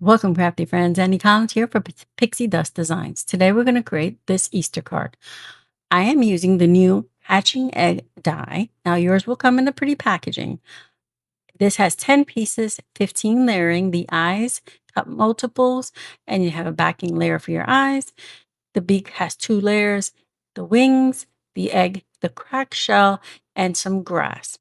Welcome, Crafty Friends. Annie here for Pixie Dust Designs. Today we're going to create this Easter card. I am using the new hatching egg die. Now yours will come in a pretty packaging. This has 10 pieces, 15 layering, the eyes, cut multiples, and you have a backing layer for your eyes. The beak has 2 layers, the wings, the egg, the cracked shell, and some grass.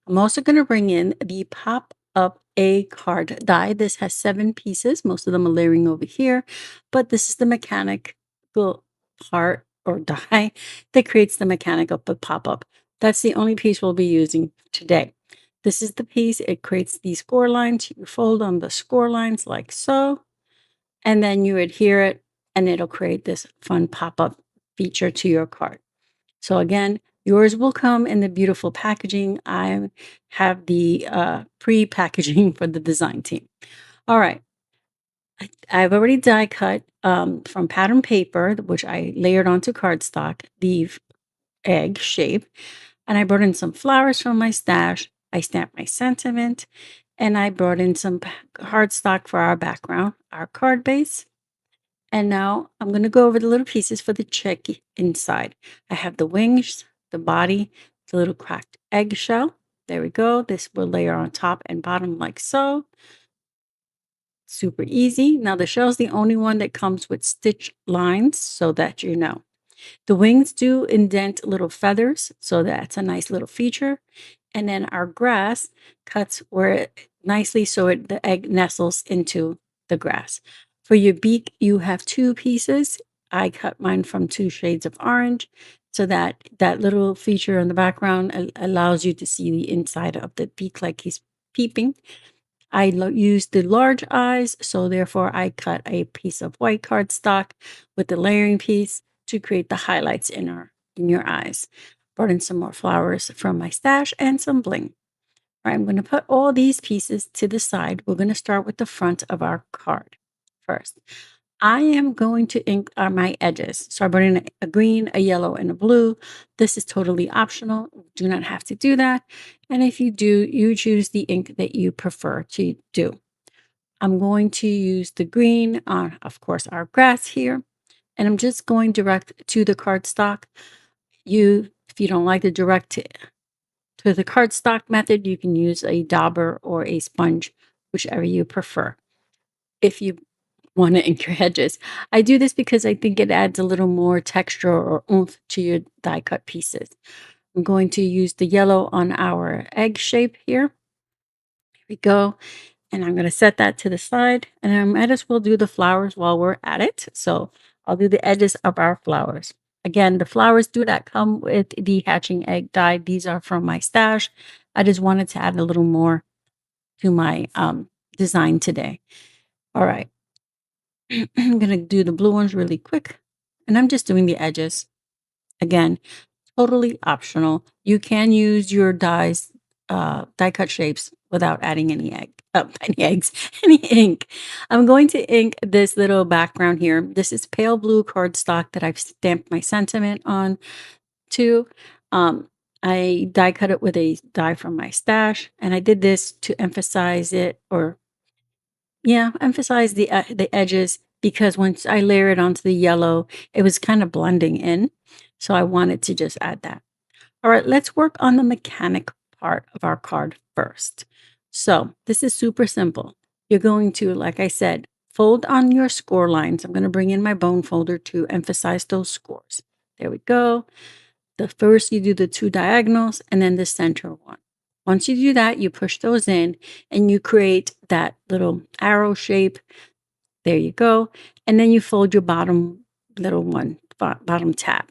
I'm also going to bring in the pop-up A card die. This has 7 pieces. Most of them are layering over here, but this is the mechanical part or die that creates the mechanical pop-up. That's the only piece we'll be using today. This is the piece. It creates these score lines. You fold on the score lines like so, and then you adhere it, and it'll create this fun pop-up feature to your card. So again, yours will come in the beautiful packaging. I have the pre-packaging for the design team. All right. I've already die cut from pattern paper, which I layered onto cardstock, the egg shape. And I brought in some flowers from my stash. I stamped my sentiment. And I brought in some cardstock for our background, our card base. And now I'm going to go over the little pieces for the check inside. I have the wings, the body, the little cracked eggshell. There we go. This will layer on top and bottom like so. Super easy. Now the shell is the only one that comes with stitch lines so that you know. The wings do indent little feathers, so that's a nice little feature. And then our grass cuts where nicely so the egg nestles into the grass. For your beak, you have 2 pieces. I cut mine from 2 shades of orange so that that little feature in the background allows you to see the inside of the beak like he's peeping. I used the large eyes, so therefore I cut a piece of white cardstock with the layering piece to create the highlights in your eyes. Brought in some more flowers from my stash and some bling. All right, I'm going to put all these pieces to the side. We're going to start with the front of our card first. I am going to ink my edges. So I brought in a green, a yellow, and a blue. This is totally optional. You do not have to do that. And if you do, you choose the ink that you prefer to do. I'm going to use the green on, of course, our grass here. And I'm just going direct to the cardstock. If you don't like the direct to the cardstock method, you can use a dauber or a sponge, whichever you prefer. If you want to ink your edges. I do this because I think it adds a little more texture or oomph to your die cut pieces. I'm going to use the yellow on our egg shape here. Here we go. And I'm going to set that to the side. And I might as well do the flowers while we're at it. So I'll do the edges of our flowers. Again, the flowers do not come with the hatching egg die. These are from my stash. I just wanted to add a little more to my design today. All right. I'm going to do the blue ones really quick. And I'm just doing the edges. Again, totally optional. You can use your die cut shapes without adding any any eggs, any ink. I'm going to ink this little background here. This is pale blue cardstock that I've stamped my sentiment on to. I die cut it with a die from my stash, and I did this to emphasize it, or emphasize the edges, because once I layer it onto the yellow, it was kind of blending in. So I wanted to just add that. All right, let's work on the mechanic part of our card first. So this is super simple. You're going to, like I said, fold on your score lines. I'm going to bring in my bone folder to emphasize those scores. There we go. The first you do the 2 diagonals and then the center one. Once you do that, you push those in and you create that little arrow shape. There you go. And then you fold your bottom little one, bottom tab.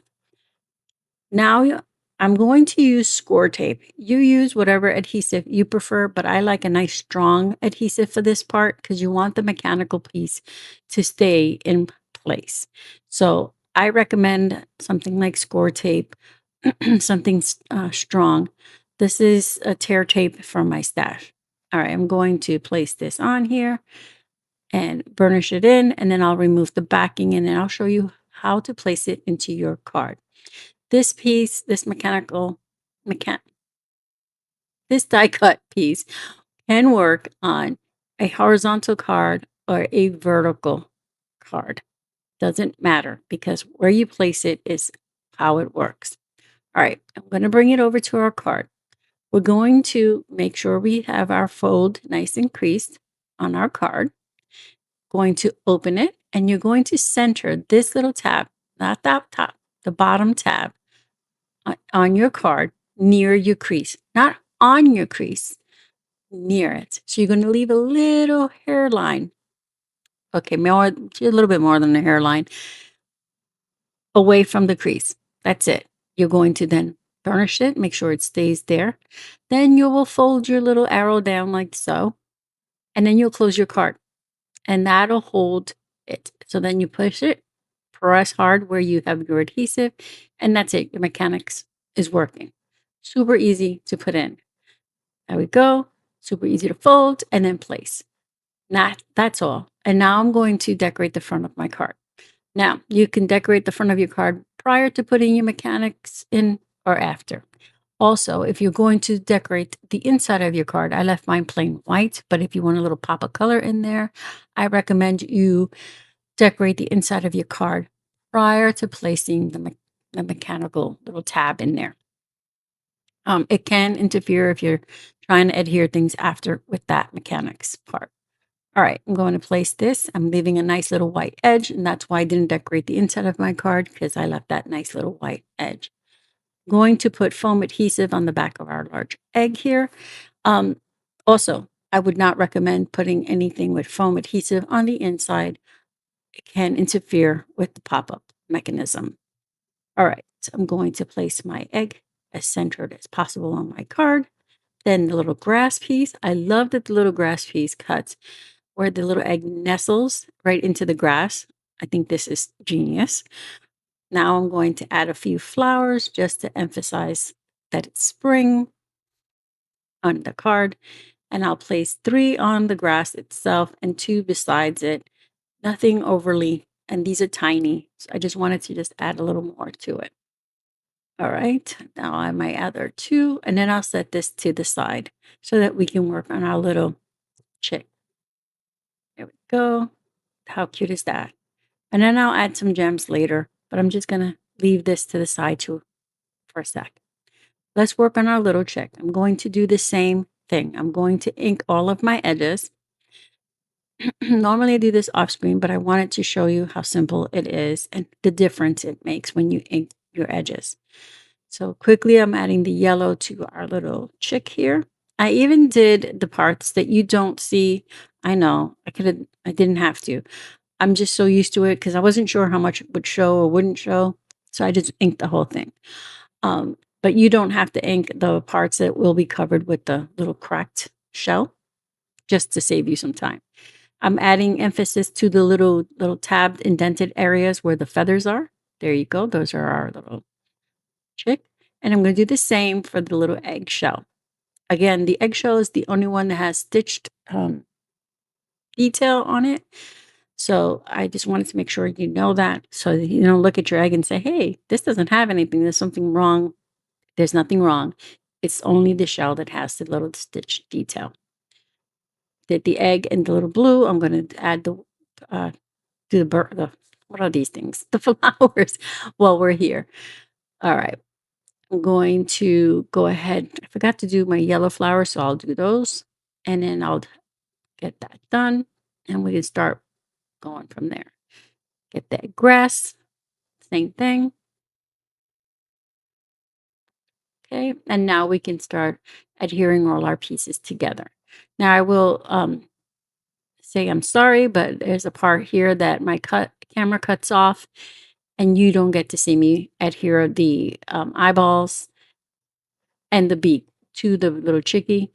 Now I'm going to use score tape. You use whatever adhesive you prefer, but I like a nice strong adhesive for this part because you want the mechanical piece to stay in place. So I recommend something like score tape, something strong. This is a tear tape from my stash. All right, I'm going to place this on here and burnish it in, and then I'll remove the backing, and then I'll show you how to place it into your card. This piece, this this die cut piece can work on a horizontal card or a vertical card. Doesn't matter because where you place it is how it works. All right, I'm going to bring it over to our card. We're going to make sure we have our fold nice and creased on our card. Going to open it, and you're going to center this little tab, not that top, the bottom tab on your card near your crease, not on your crease, near it. So you're going to leave a little hairline. Okay, more, a little bit more than a hairline away from the crease. That's it. You're going to then burnish it, make sure it stays there. Then you will fold your little arrow down like so, and then you'll close your card, and that'll hold it. So then you push it, press hard where you have your adhesive, and that's it. Your mechanics is working. Super easy to put in. There we go. Super easy to fold and then place. That's all. And now I'm going to decorate the front of my card. Now, you can decorate the front of your card prior to putting your mechanics in or after. Also, if you're going to decorate the inside of your card, I left mine plain white, but if you want a little pop of color in there, I recommend you decorate the inside of your card prior to placing the mechanical little tab in there. It can interfere if you're trying to adhere things after with that mechanics part. All right, I'm going to place this. I'm leaving a nice little white edge, and that's why I didn't decorate the inside of my card because I left that nice little white edge. Going to put foam adhesive on the back of our large egg here. Also, I would not recommend putting anything with foam adhesive on the inside. It can interfere with the pop-up mechanism. All right, so I'm going to place my egg as centered as possible on my card. Then the little grass piece. I love that the little grass piece cuts where the little egg nestles right into the grass. I think this is genius. Now I'm going to add a few flowers just to emphasize that it's spring on the card. And I'll place 3 on the grass itself and 2 besides it. Nothing overly, and these are tiny. So I just wanted to just add a little more to it. All right, now I might add our 2, and then I'll set this to the side so that we can work on our little chick. There we go. How cute is that? And then I'll add some gems later, but I'm just gonna leave this to the side for a sec. Let's work on our little chick. I'm going to do the same thing. I'm going to ink all of my edges. Normally I do this off screen, but I wanted to show you how simple it is and the difference it makes when you ink your edges. So quickly, I'm adding the yellow to our little chick here. I even did the parts that you don't see. I know I didn't have to. I'm just so used to it because I wasn't sure how much would show or wouldn't show. So I just inked the whole thing. But you don't have to ink the parts that will be covered with the little cracked shell just to save you some time. I'm adding emphasis to the little tabbed indented areas where the feathers are. There you go. Those are our little chick. And I'm going to do the same for the little eggshell. Again, the eggshell is the only one that has stitched detail on it. So I just wanted to make sure you know that so that you don't look at your egg and say, hey, this doesn't have anything. There's something wrong. There's nothing wrong. It's only the shell that has the little stitch detail. Did the egg and the little blue. I'm going to add the what are these things? The flowers while we're here. All right. I'm going to go ahead. I forgot to do my yellow flowers, so I'll do those. And then I'll get that done. And we can start going from there. Get that grass. Same thing. Okay. And now we can start adhering all our pieces together. Now I will say I'm sorry, but there's a part here that my camera cuts off. And you don't get to see me adhere the eyeballs and the beak to the little chickie.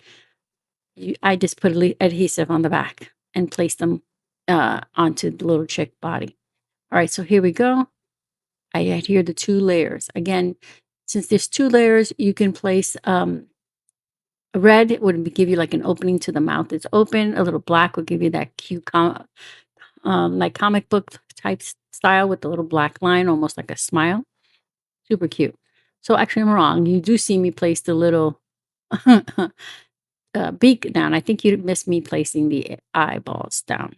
I just put adhesive on the back and place them onto the little chick body. All right, so here we go. I adhere the 2 layers. Again, since there's 2 layers, you can place a red would give you like an opening to the mouth. It's open. A little black would give you that cute like comic book type style with the little black line, almost like a smile. Super cute. So actually, I'm wrong. You do see me place the little beak down. I think you missed me placing the eyeballs down.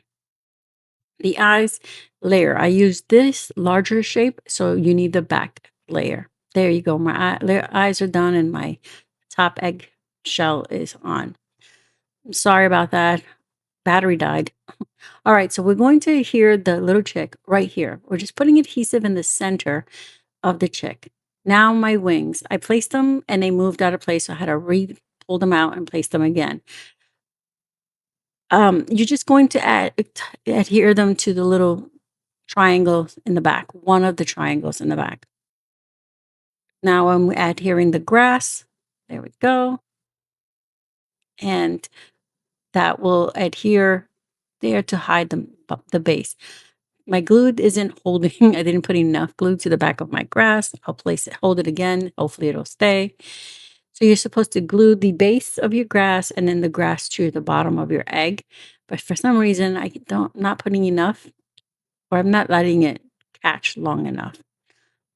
The eyes layer, I use this larger shape, so you need the back layer. There you go. My eyes are done and my top egg shell is on. I'm sorry about that. Battery died. All right, so we're going to adhere the little chick right here. We're just putting adhesive in the center of the chick. Now my wings, I placed them and they moved out of place, so I had to pull them out and place them again. You're just going to adhere them to the little triangles in the back, one of the triangles in the back. Now I'm adhering the grass. There we go. And that will adhere there to hide the base. My glue isn't holding. I didn't put enough glue to the back of my grass. I'll place it, hold it again. Hopefully it'll stay. So you're supposed to glue the base of your grass and then the grass to the bottom of your egg. But for some reason, not putting enough, or I'm not letting it catch long enough.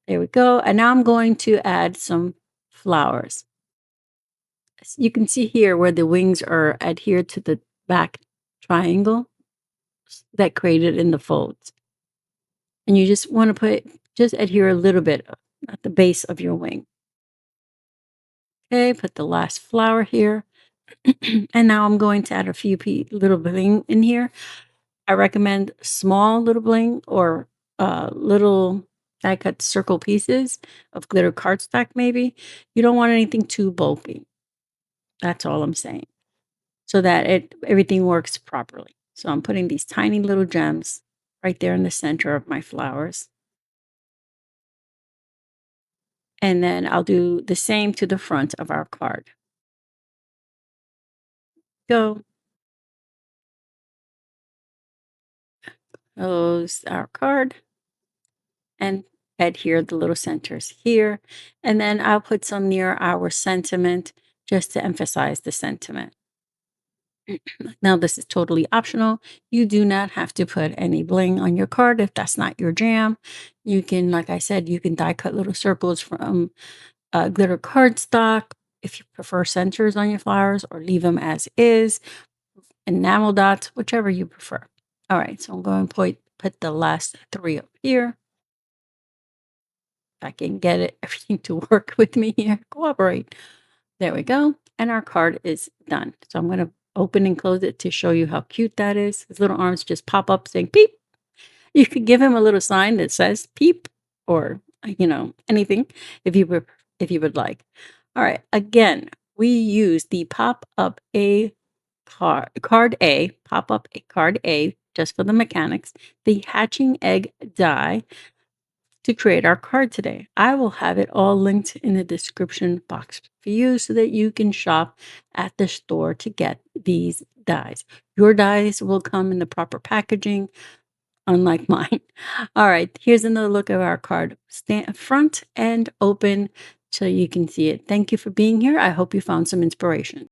There we go. And now I'm going to add some flowers. You can see here where the wings are adhered to the back triangle that created in the folds. And you just want to just adhere a little bit at the base of your wing. Okay, put the last flower here. And now I'm going to add a few little bling in here. I recommend small little bling or little die cut circle pieces of glitter cardstock maybe. You don't want anything too bulky. That's all I'm saying. So that everything works properly. So I'm putting these tiny little gems right there in the center of my flowers. And then I'll do the same to the front of our card. Go. Close our card and adhere the little centers here. And then I'll put some near our sentiment just to emphasize the sentiment. Now, this is totally optional. You do not have to put any bling on your card if that's not your jam. You can, like I said, you can die cut little circles from glitter cardstock if you prefer centers on your flowers, or leave them as is, enamel dots, whichever you prefer. All right, so I'm going to put the last three up here. If I can get everything to work with me here, cooperate. There we go. And our card is done. So I'm going to open and close it to show you how cute that is. His little arms just pop up saying peep. You could give him a little sign that says peep, or anything if you would like. All right. Again, we use the pop up a card A, pop up a card A just for the mechanics, the hatching egg die to create our card today. I will have it all linked in the description box for you so that you can shop at the store to get these dies. Your dies will come in the proper packaging, unlike mine. All right, here's another look of our card. Stand front and open so you can see it. Thank you for being here. I hope you found some inspiration.